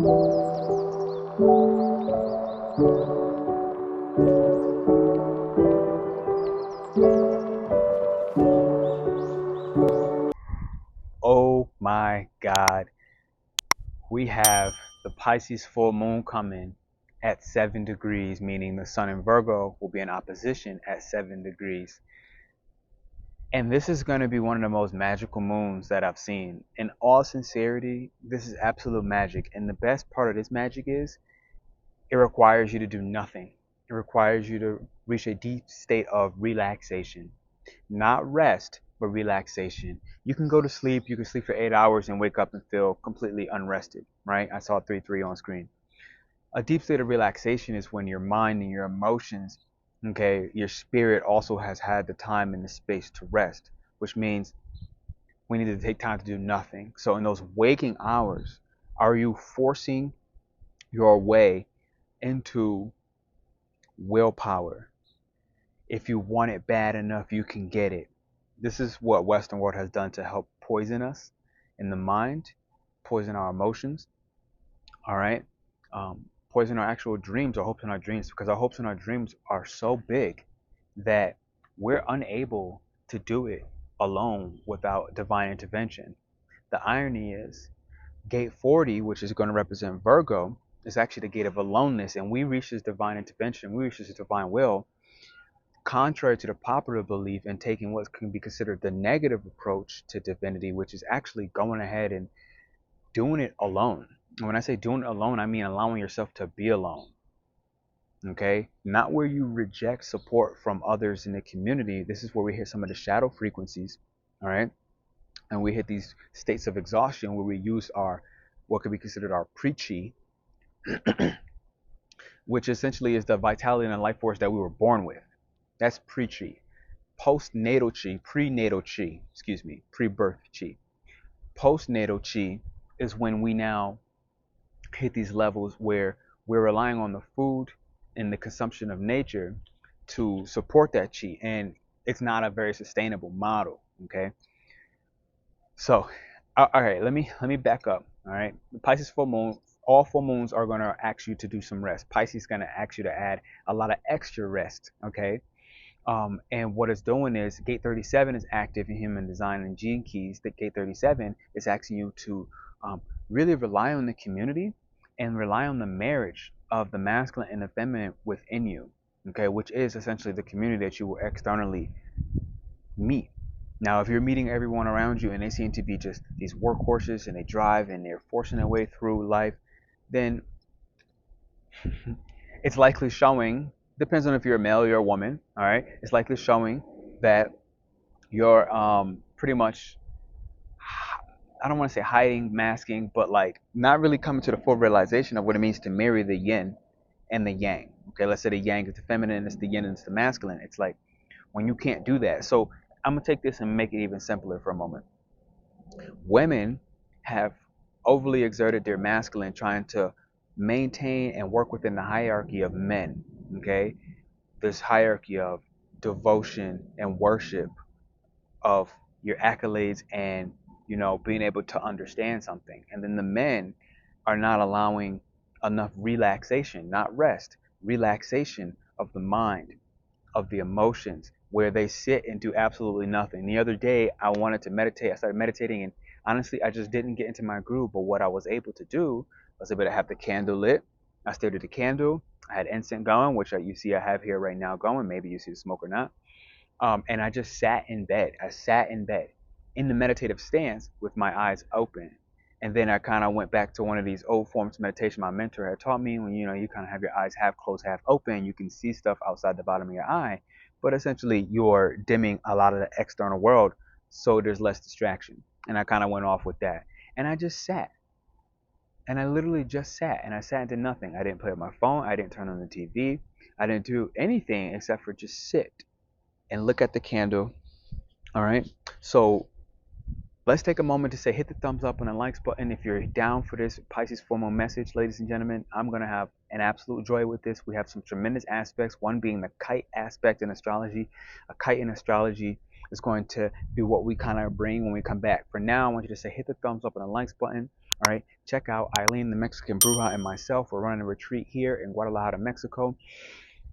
Oh my God. We have the Pisces full moon coming at 7 degrees, meaning the sun in Virgo will be in opposition at 7 degrees. And this is going to be one of the most magical moons that I've seen. In all sincerity, this is absolute magic. And the best part of this magic is it requires you to do nothing. It requires you to reach a deep state of relaxation. Not rest, but relaxation. You can go to sleep, you can sleep for 8 hours and wake up and feel completely unrested, right? I saw 3-3 on screen. A deep state of relaxation is when your mind and your emotions, okay, your spirit also has had the time and the space to rest, which means we need to take time to do nothing. So in those waking hours, are you forcing your way into willpower? If you want it bad enough, you can get it. This is what Western world has done to help poison us in the mind, poison our emotions, all right? Poison our actual dreams, our hopes and our dreams, because our hopes and our dreams are so big that we're unable to do it alone without divine intervention. The irony is, gate 40, which is going to represent Virgo, is actually the gate of aloneness, and we reach this divine intervention, we reach this divine will, contrary to the popular belief and taking what can be considered the negative approach to divinity, which is actually going ahead and doing it alone. And when I say doing it alone, I mean allowing yourself to be alone. Okay? Not where you reject support from others in the community. This is where we hit some of the shadow frequencies. All right? And we hit these states of exhaustion where we use our, what could be considered our pre-chi, which essentially is the vitality and life force that we were born with. That's pre-chi. Postnatal chi, prenatal chi, excuse me, pre-birth chi. Postnatal chi is when we now hit these levels where we're relying on the food and the consumption of nature to support that chi, and it's not a very sustainable model. Okay, so all right, let me back up. All right, the Pisces full moon, all full moons are going to ask you to do some rest. Pisces is going to ask you to add a lot of extra rest. Okay. And what it's doing is gate 37 is active in human design and gene keys. That gate 37 is asking you to really rely on the community and rely on the marriage of the masculine and the feminine within you, okay, which is essentially the community that you will externally meet. Now, if you're meeting everyone around you and they seem to be just these workhorses and they drive and they're forcing their way through life, then it's likely showing, depends on if you're a male or you're a woman, all right, it's likely showing that you're pretty much, I don't want to say hiding, masking, but like not really coming to the full realization of what it means to marry the yin and the yang. Okay, let's say the yang is the feminine, it's the yin, and it's the masculine. It's like when you can't do that. So I'm gonna take this and make it even simpler for a moment. Women have overly exerted their masculine trying to maintain and work within the hierarchy of men. Okay, this hierarchy of devotion and worship, of your accolades and being able to understand something, and then the men are not allowing enough relaxation, not rest, relaxation of the mind, of the emotions, where they sit and do absolutely nothing. The other day I wanted to meditate, I started meditating, and honestly I just didn't get into my groove. But what I was able to do, I was able to have the candle lit. I stared at the candle, I had incense going, which you see I have here right now going, maybe you see the smoke or not. And I just sat in bed. I sat in bed in the meditative stance with my eyes open. And then I kind of went back to one of these old forms of meditation my mentor had taught me, when you kind of have your eyes half closed, half open. You can see stuff outside the bottom of your eye, but essentially you're dimming a lot of the external world so there's less distraction. And I kind of went off with that. And I just sat. And I literally just sat, and I sat and did nothing. I didn't play with my phone. I didn't turn on the TV. I didn't do anything except for just sit and look at the candle. All right. So let's take a moment to say, hit the thumbs up and the likes button if you're down for this Pisces full moon message, ladies and gentlemen. I'm going to have an absolute joy with this. We have some tremendous aspects, one being the kite aspect in astrology. A kite in astrology is going to be what we kind of bring when we come back. For now, I want you to say, hit the thumbs up and the likes button. All right, check out Eileen, the Mexican Bruja, and myself. We're running a retreat here in Guadalajara, Mexico.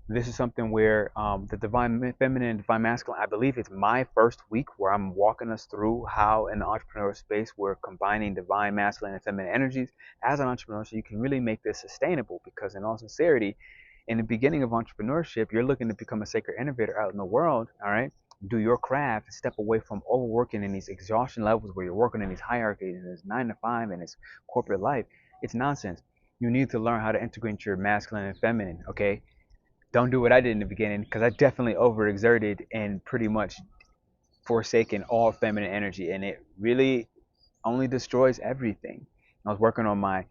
This is something where the divine feminine and divine masculine, I believe it's my first week where I'm walking us through how in the entrepreneur space we're combining divine masculine and feminine energies as an entrepreneur, so you can really make this sustainable. Because in all sincerity, in the beginning of entrepreneurship, you're looking to become a sacred innovator out in the world, all right? Do your craft, step away from overworking in these exhaustion levels where you're working in these hierarchies and this 9 to 5 and this corporate life. It's nonsense. You need to learn how to integrate your masculine and feminine, okay? Don't do what I did in the beginning, because I definitely overexerted and pretty much forsaken all feminine energy, and it really only destroys everything. I was working on my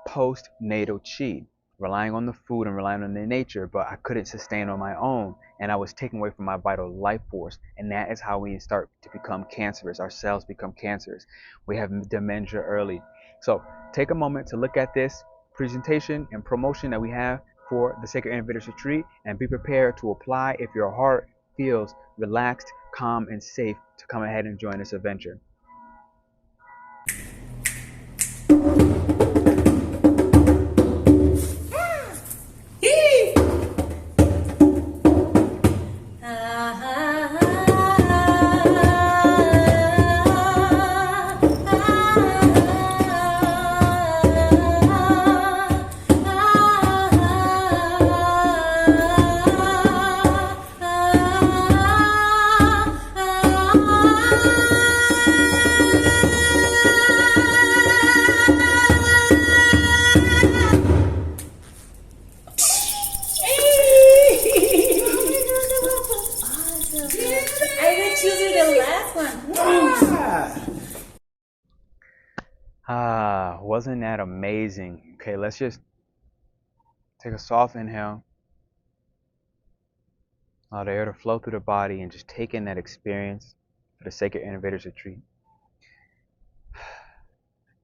postnatal chi, relying on the food and relying on the nature, but I couldn't sustain on my own, and I was taken away from my vital life force, and that is how we start to become cancerous. Our cells become cancerous. We have dementia early. So take a moment to look at this presentation and promotion that we have for the Sacred Innovators Retreat, and be prepared to apply if your heart feels relaxed, calm, and safe to come ahead and join this adventure. Wasn't that amazing? Okay, let's just take a soft inhale. Allow the air to flow through the body and just take in that experience for the Sacred Innovators Retreat.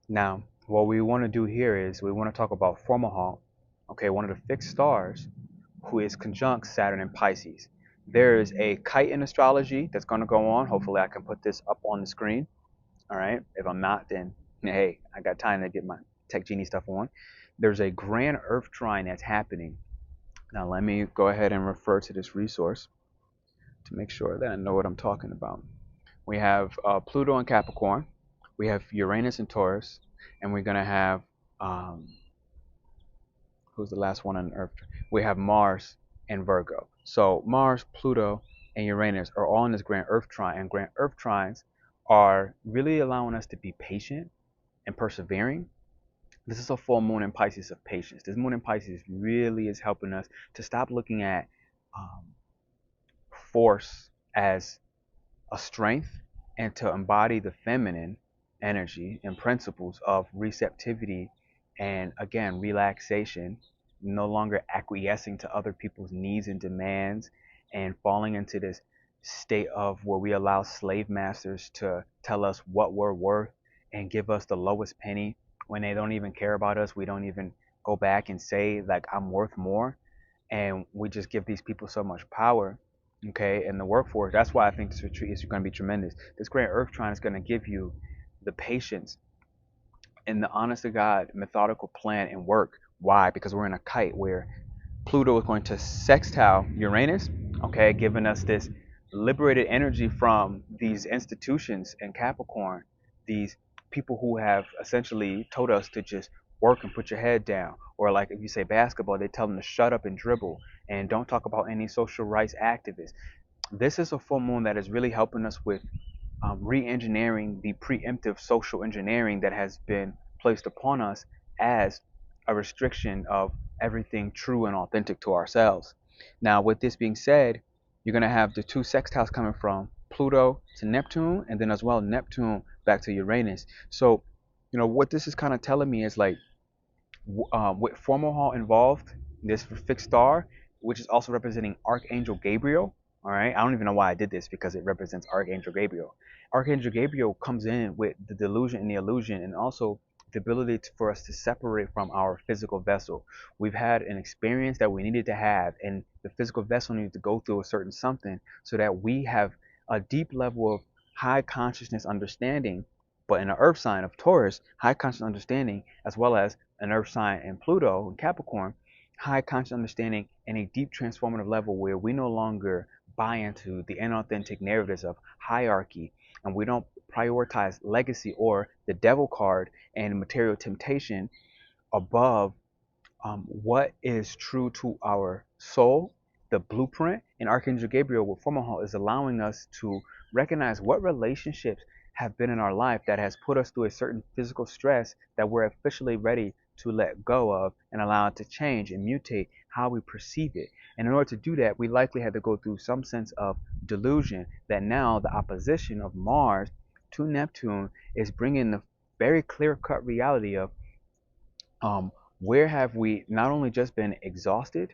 Now, what we want to do here is we want to talk about Fomalhaut, okay, one of the fixed stars who is conjunct Saturn and Pisces. There is a kite in astrology that's going to go on. Hopefully I can put this up on the screen. All right. If I'm not, then hey, I got time to get my Tech Genie stuff on. There's a grand Earth trine that's happening. Now let me go ahead and refer to this resource to make sure that I know what I'm talking about. We have Pluto in Capricorn. We have Uranus in Taurus. And we're going to have, who's the last one on Earth? We have Mars in Virgo. So Mars, Pluto, and Uranus are all in this grand Earth trine. And grand Earth trines are really allowing us to be patient and persevering. This is a full moon in Pisces of patience. This moon in Pisces really is helping us to stop looking at force as a strength and to embody the feminine energy and principles of receptivity and, again, relaxation, no longer acquiescing to other people's needs and demands and falling into this state of where we allow slave masters to tell us what we're worth and give us the lowest penny when they don't even care about us. We don't even go back and say, like, I'm worth more. And we just give these people so much power, okay, in the workforce. That's why I think this retreat is going to be tremendous. This grand Earth trine is going to give you the patience and the honest to God methodical plan and work. Why? Because we're in a kite where Pluto is going to sextile Uranus, okay, giving us this liberated energy from these institutions in Capricorn, these people who have essentially told us to just work and put your head down. Or like if you say basketball, they tell them to shut up and dribble and don't talk about any social rights activists. This is a full moon that is really helping us with re-engineering the preemptive social engineering that has been placed upon us as a restriction of everything true and authentic to ourselves. Now, with this being said, you're going to have the two sextiles coming from Pluto to Neptune, and then as well Neptune back to Uranus. So, you know, what this is kind of telling me is like, with Fomalhaut involved, this fixed star, which is also representing ArchAngel Gabriel. All right, I don't even know why I did this because it represents ArchAngel Gabriel. ArchAngel Gabriel comes in with the delusion and the illusion, and also the ability for us to separate from our physical vessel. We've had an experience that we needed to have, and the physical vessel needed to go through a certain something so that we have a deep level of high consciousness understanding But in the earth sign of Taurus, high conscious understanding, as well as an earth sign in Pluto and Capricorn, high conscious understanding and a deep transformative level where we no longer buy into the inauthentic narratives of hierarchy, and we don't prioritize legacy or the devil card and material temptation above what is true to our soul, the blueprint. And Archangel Gabriel with Fomalhaut is allowing us to recognize what relationships have been in our life that has put us through a certain physical stress that we're officially ready to let go of and allow it to change and mutate how we perceive it. And in order to do that, we likely had to go through some sense of delusion that now the opposition of Mars to Neptune is bringing the very clear-cut reality of um, where have we not only just been exhausted,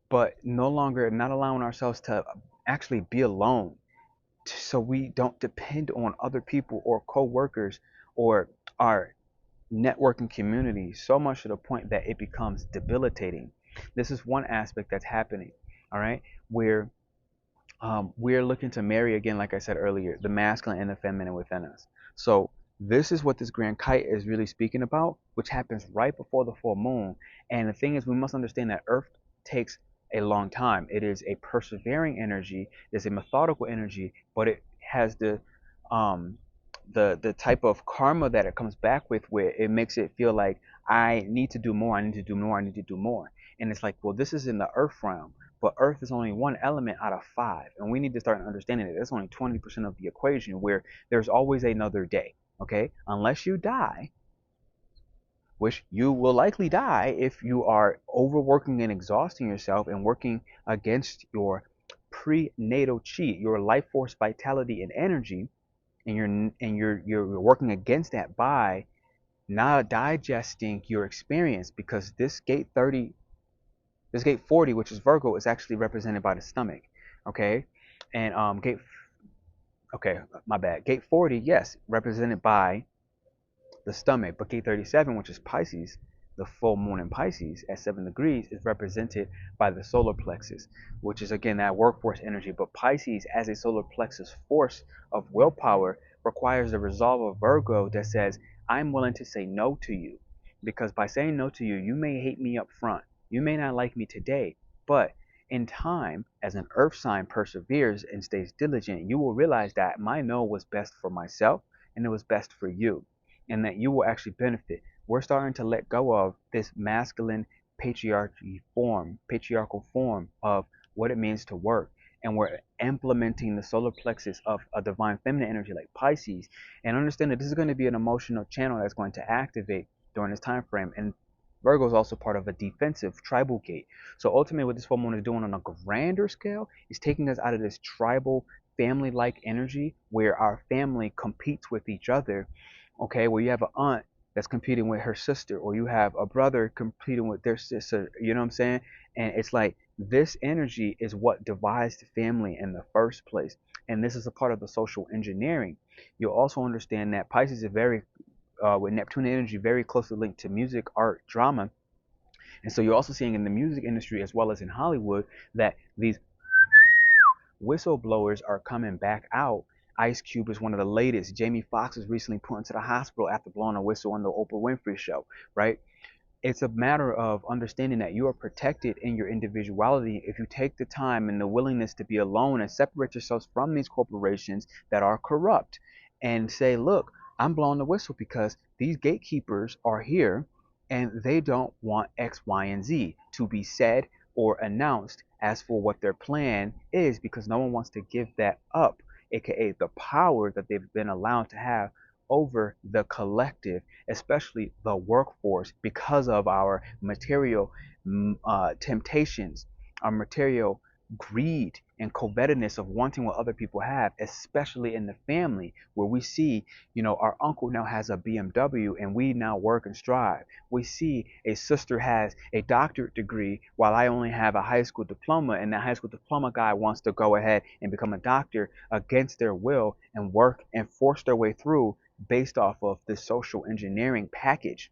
but no longer not allowing ourselves to actually be alone, so we don't depend on other people or co-workers or our networking community so much to the point that it becomes debilitating. This is one aspect that's happening, all right, where we're looking to marry again, like I said earlier, the masculine and the feminine within us. So this is what this grand kite is really speaking about, which happens right before the full moon. And the thing is, we must understand that Earth takes a long time. It is a persevering energy, it's a methodical energy, but it has um, the type of karma that it comes back with, where it makes it feel like I need to do more, I need to do more, I need to do more. And it's like, well, this is in the Earth realm. But Earth is only one element out of five, and we need to start understanding that that's only 20% of the equation, where there's always another day. Okay, unless you die, which you will likely die if you are overworking and exhausting yourself and working against your prenatal chi, your life force, vitality, and energy, and you're working against that by not digesting your experience, because this gate 40, which is Virgo, is actually represented by the stomach. Okay, and okay, my bad. Gate 40, yes, represented by the stomach, but gate 37, which is Pisces, the full moon in Pisces at 7 degrees, is represented by the solar plexus, which is again that workforce energy. But Pisces, as a solar plexus force of willpower, requires the resolve of Virgo that says, I'm willing to say no to you. Because by saying no to you, you may hate me up front. You may not like me today, but in time, as an earth sign perseveres and stays diligent, you will realize that my no was best for myself and it was best for you, and that you will actually benefit. We're starting to let go of this masculine patriarchal form of what it means to work. And we're implementing the solar plexus of a divine feminine energy like Pisces. And understand that this is going to be an emotional channel that's going to activate during this time frame. And Virgo is also part of a defensive tribal gate. So ultimately what this full moon is doing on a grander scale is taking us out of this tribal family-like energy where our family competes with each other. Okay, where you have an aunt that's competing with her sister, or you have a brother competing with their sister, you know what I'm saying? And it's like this energy is what divides the family in the first place. And this is a part of the social engineering. You'll also understand that Pisces is very, with Neptune energy, very closely linked to music, art, drama. And so you're also seeing in the music industry as well as in Hollywood that these whistleblowers are coming back out. Ice Cube is one of the latest. Jamie Foxx was recently put into the hospital after blowing a whistle on the Oprah Winfrey show, right? It's a matter of understanding that you are protected in your individuality if you take the time and the willingness to be alone and separate yourselves from these corporations that are corrupt and say, look, I'm blowing the whistle because these gatekeepers are here and they don't want X, Y, and Z to be said or announced as for what their plan is, because no one wants to give that up, aka the power that they've been allowed to have over the collective, especially the workforce, because of our material temptations, our material greed and covetedness of wanting what other people have, especially in the family, where we see, our uncle now has a BMW and we now work and strive. We see a sister has a doctorate degree while I only have a high school diploma, and that high school diploma guy wants to go ahead and become a doctor against their will and work and force their way through based off of this social engineering package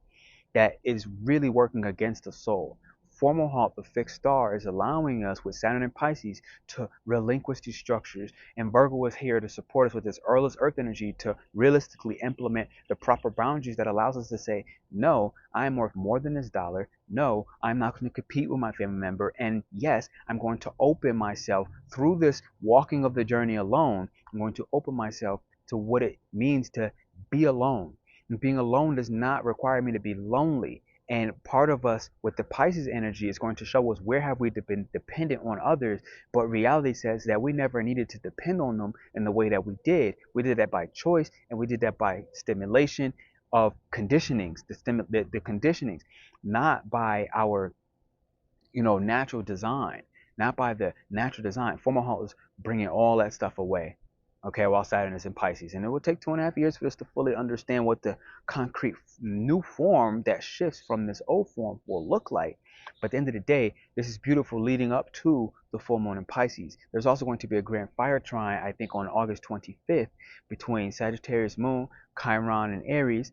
that is really working against the soul. Fomalhaut, the fixed star, is allowing us with Saturn and Pisces to relinquish these structures. And Virgo is here to support us with this earth energy to realistically implement the proper boundaries that allows us to say, no, I am worth more than this dollar. No, I'm not going to compete with my family member. And yes, I'm going to open myself through this walking of the journey alone. I'm going to open myself to what it means to be alone. And being alone does not require me to be lonely. And part of us with the Pisces energy is going to show us where have we been dependent on others, but reality says that we never needed to depend on them in the way that we did. We did that by choice, and we did that by stimulation of conditionings, the conditionings, not by our natural design, not by the natural design. Fomalhaut is bringing all that stuff away. Okay, while Saturn is in Pisces. And it will take 2.5 years for us to fully understand what the concrete new form that shifts from this old form will look like. But at the end of the day, this is beautiful leading up to the full moon in Pisces. There's also going to be a grand fire trine, I think, on August 25th between Sagittarius moon, Chiron, and Aries.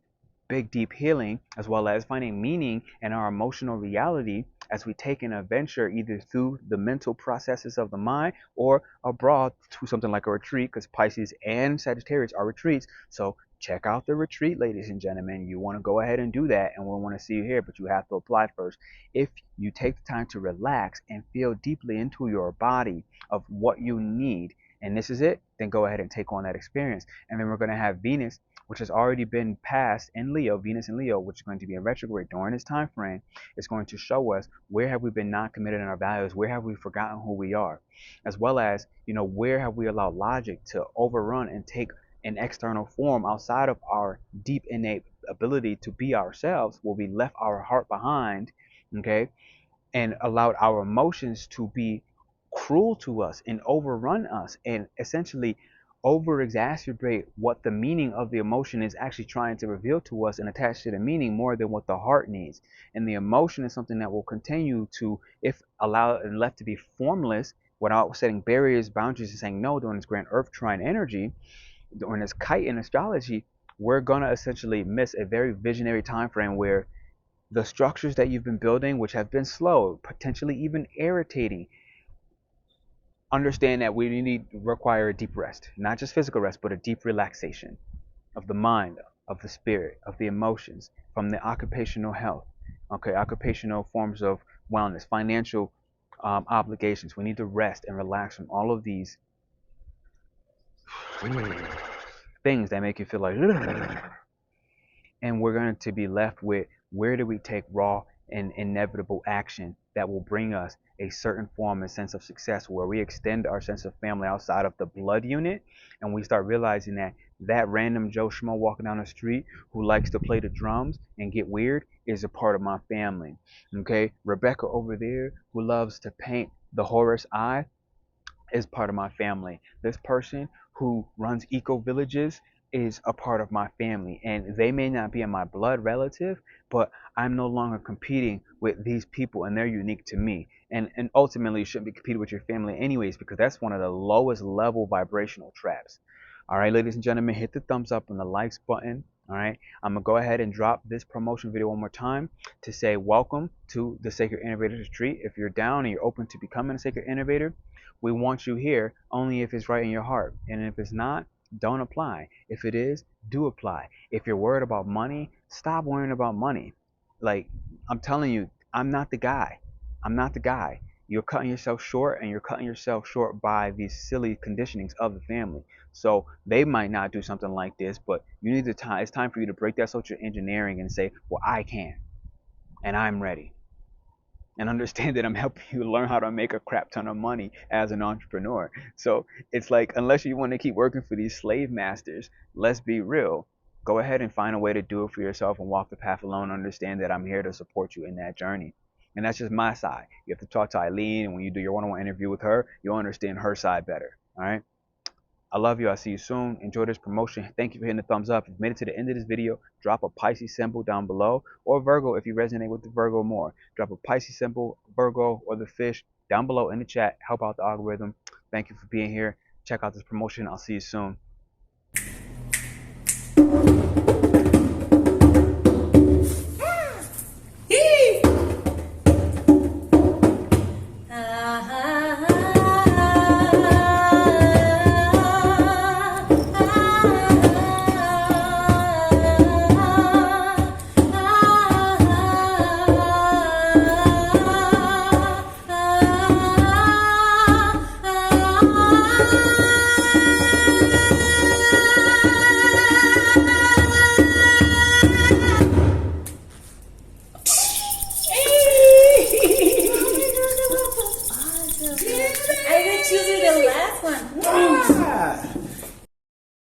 Big deep healing, as well as finding meaning in our emotional reality as we take an adventure either through the mental processes of the mind or abroad to something like a retreat, because Pisces and Sagittarius are retreats. So check out the retreat, ladies and gentlemen. You want to go ahead and do that, and we want to see you here, but you have to apply first. If you take the time to relax and feel deeply into your body of what you need, and this is it, then go ahead and take on that experience. And then we're going to have Venus, which has already been passed in Leo, Venus in Leo, which is going to be in retrograde during this time frame. It's going to show us where have we been not committed in our values, where have we forgotten who we are, as well as, where have we allowed logic to overrun and take an external form outside of our deep innate ability to be ourselves, where we left our heart behind, okay, and allowed our emotions to be cruel to us and overrun us and essentially over exacerbate what the meaning of the emotion is actually trying to reveal to us and attach to the meaning more than what the heart needs. And the emotion is something that will continue to, if allowed and left to be formless without setting barriers, boundaries, and saying no during this grand earth trine energy, during this kite in astrology, we're going to essentially miss a very visionary time frame where the structures that you've been building, which have been slow, potentially even irritating, understand that we require a deep rest, not just physical rest, but a deep relaxation of the mind, of the spirit, of the emotions, from the occupational health, okay, occupational forms of wellness, financial obligations. We need to rest and relax from all of these things that make you feel like, and we're going to be left with where do we take raw and inevitable action that will bring us a certain form and sense of success, where we extend our sense of family outside of the blood unit, and we start realizing that random Joe Schmo walking down the street who likes to play the drums and get weird is a part of my family. Okay, Rebecca over there who loves to paint the Horus eye is part of my family. This person who runs eco villages is a part of my family, and they may not be in my blood relative, but I'm no longer competing with these people, and they're unique to me. And ultimately, you shouldn't be competing with your family anyways, because that's one of the lowest level vibrational traps. All right, ladies and gentlemen, hit the thumbs up and the likes button. All right, I'm gonna go ahead and drop this promotion video one more time to say welcome to the Sacred Innovators Retreat. If you're down and you're open to becoming a Sacred Innovator, we want you here only if it's right in your heart, and if it's not, don't apply. If it is, do apply. If you're worried about money, stop worrying about money. Like, I'm telling you, I'm not the guy. I'm not the guy. You're cutting yourself short, and you're cutting yourself short by these silly conditionings of the family. So they might not do something like this, but you need to it's time for you to break that social engineering and say, well, I can, and I'm ready. And understand that I'm helping you learn how to make a crap ton of money as an entrepreneur. So it's like, unless you want to keep working for these slave masters, let's be real. Go ahead and find a way to do it for yourself and walk the path alone. Understand that I'm here to support you in that journey. And that's just my side. You have to talk to Eileen, and when you do your one-on-one interview with her, you'll understand her side better. All right? I love you. I'll see you soon. Enjoy this promotion. Thank you for hitting the thumbs up. If you've made it to the end of this video, drop a Pisces symbol down below, or Virgo if you resonate with the Virgo more. Drop a Pisces symbol, Virgo, or the fish down below in the chat. Help out the algorithm. Thank you for being here. Check out this promotion. I'll see you soon. That's usually the last one. Ah.